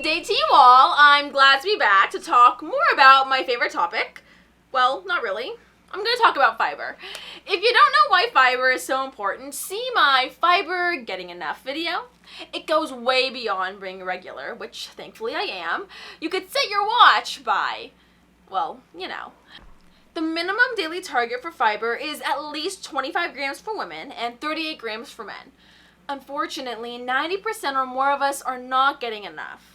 day to you all. I'm glad to be back to talk more about my favorite topic. Well, not really. I'm going to talk about fiber. If you don't know why fiber is so important, see my fiber getting enough video. It goes way beyond being regular, which thankfully I am. You could set your watch by, well, you know. The minimum daily target for fiber is at least 25 grams for women and 38 grams for men. Unfortunately, 90% or more of us are not getting enough.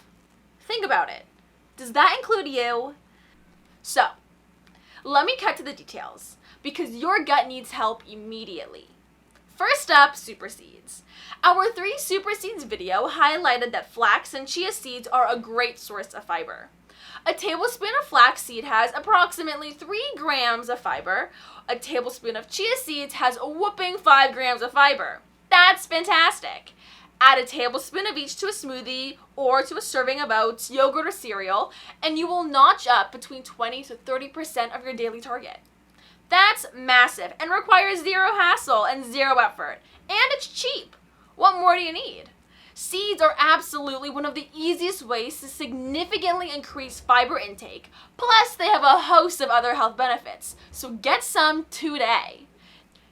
Think about it. Does that include you? So, let me cut to the details, because your gut needs help immediately. First up, super seeds. Our 3 super seeds video highlighted that flax and chia seeds are a great source of fiber. A tablespoon of flaxseed has approximately 3 grams of fiber. A tablespoon of chia seeds has a whopping 5 grams of fiber. That's fantastic. Add a tablespoon of each to a smoothie or to a serving of oats, yogurt, or cereal, and you will notch up between 20 to 30% of your daily target. That's massive and requires zero hassle and zero effort. And it's cheap. What more do you need? Seeds are absolutely one of the easiest ways to significantly increase fiber intake. Plus, they have a host of other health benefits. So get some today.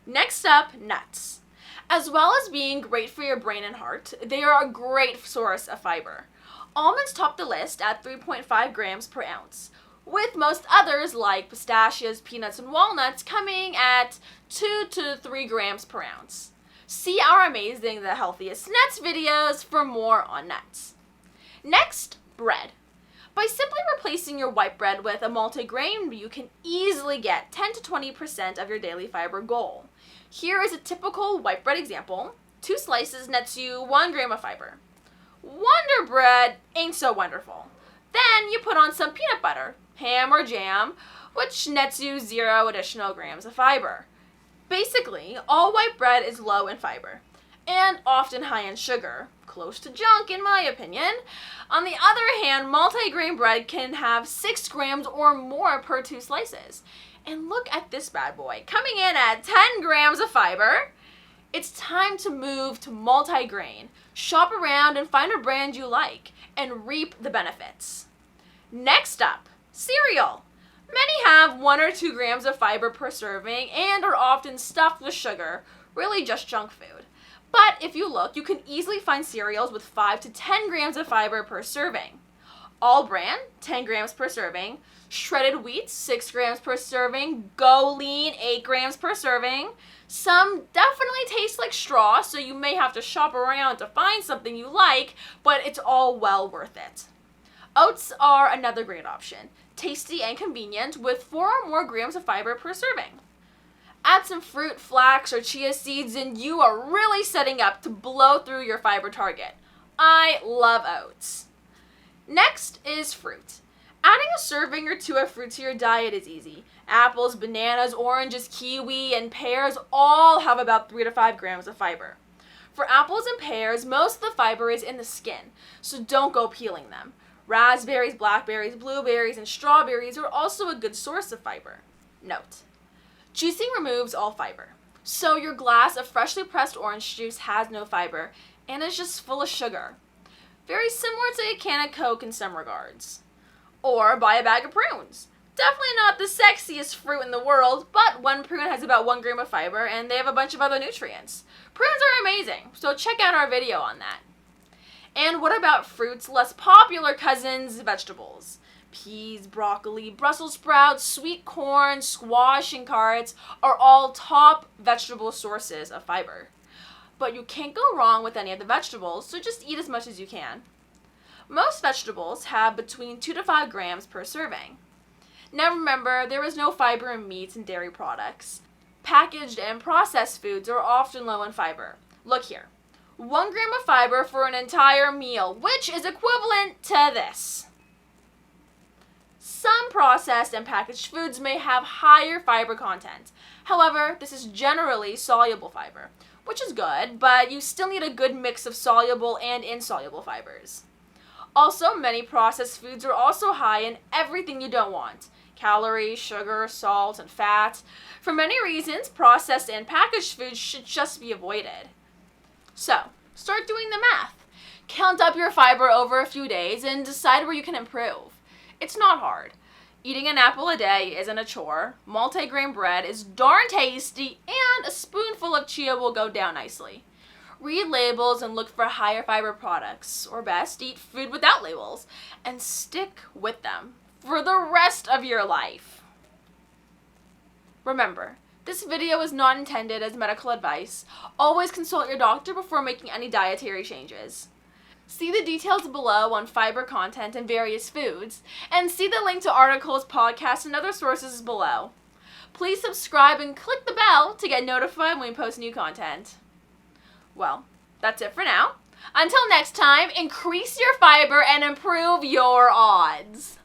Next up, nuts. As well as being great for your brain and heart, they are a great source of fiber. Almonds top the list at 3.5 grams per ounce, with most others like pistachios, peanuts, and walnuts coming at 2 to 3 grams per ounce. See our Amazing the Healthiest Nuts videos for more on nuts. Next, bread. By simply replacing your white bread with a multigrain, you can easily get 10 to 20% of your daily fiber goal. Here is a typical white bread example. 2 slices nets you 1 gram of fiber. Wonder Bread ain't so wonderful. Then you put on some peanut butter, ham, or jam, which nets you 0 additional grams of fiber. Basically, all white bread is low in fiber, and often high in sugar, close to junk in my opinion. On the other hand, multigrain bread can have 6 grams or more per 2 slices. And look at this bad boy, coming in at 10 grams of fiber. It's time to move to multigrain. Shop around and find a brand you like, and reap the benefits. Next up, cereal. Many have 1 or 2 grams of fiber per serving and are often stuffed with sugar, really just junk food. But if you look, you can easily find cereals with 5 to 10 grams of fiber per serving. All bran, 10 grams per serving. Shredded wheat, 6 grams per serving. Go Lean, 8 grams per serving. Some definitely taste like straw, so you may have to shop around to find something you like, but it's all well worth it. Oats are another great option. Tasty and convenient, with 4 or more grams of fiber per serving. Add some fruit, flax, or chia seeds, and you are really setting up to blow through your fiber target. I love oats. Next is fruit. Adding a serving or 2 of fruit to your diet is easy. Apples, bananas, oranges, kiwi, and pears all have about 3 to 5 grams of fiber. For apples and pears, most of the fiber is in the skin, so don't go peeling them. Raspberries, blackberries, blueberries, and strawberries are also a good source of fiber. Note: juicing removes all fiber, so your glass of freshly pressed orange juice has no fiber and is just full of sugar. Very similar to a can of Coke in some regards. Or buy a bag of prunes. Definitely not the sexiest fruit in the world, but one prune has about 1 gram of fiber and they have a bunch of other nutrients. Prunes are amazing, so check out our video on that. And what about fruits' less popular cousins, vegetables? Peas, broccoli, Brussels sprouts, sweet corn, squash, and carrots are all top vegetable sources of fiber. But you can't go wrong with any of the vegetables, so just eat as much as you can. Most vegetables have between 2 to 5 grams per serving. Now remember, there is no fiber in meats and dairy products. Packaged and processed foods are often low in fiber. Look here. 1 gram of fiber for an entire meal, which is equivalent to this. Some processed and packaged foods may have higher fiber content. However, this is generally soluble fiber, which is good, but you still need a good mix of soluble and insoluble fibers. Also, many processed foods are also high in everything you don't want: calories, sugar, salt, and fat. For many reasons, processed and packaged foods should just be avoided. So, start doing the math. Count up your fiber over a few days and decide where you can improve. It's not hard. Eating an apple a day isn't a chore. Multigrain bread is darn tasty, and a spoonful of chia will go down nicely. Read labels and look for higher fiber products, or best, eat food without labels, and stick with them for the rest of your life. Remember, this video is not intended as medical advice. Always consult your doctor before making any dietary changes. See the details below on fiber content in various foods, and see the link to articles, podcasts, and other sources below. Please subscribe and click the bell to get notified when we post new content. Well, that's it for now. Until next time, increase your fiber and improve your odds.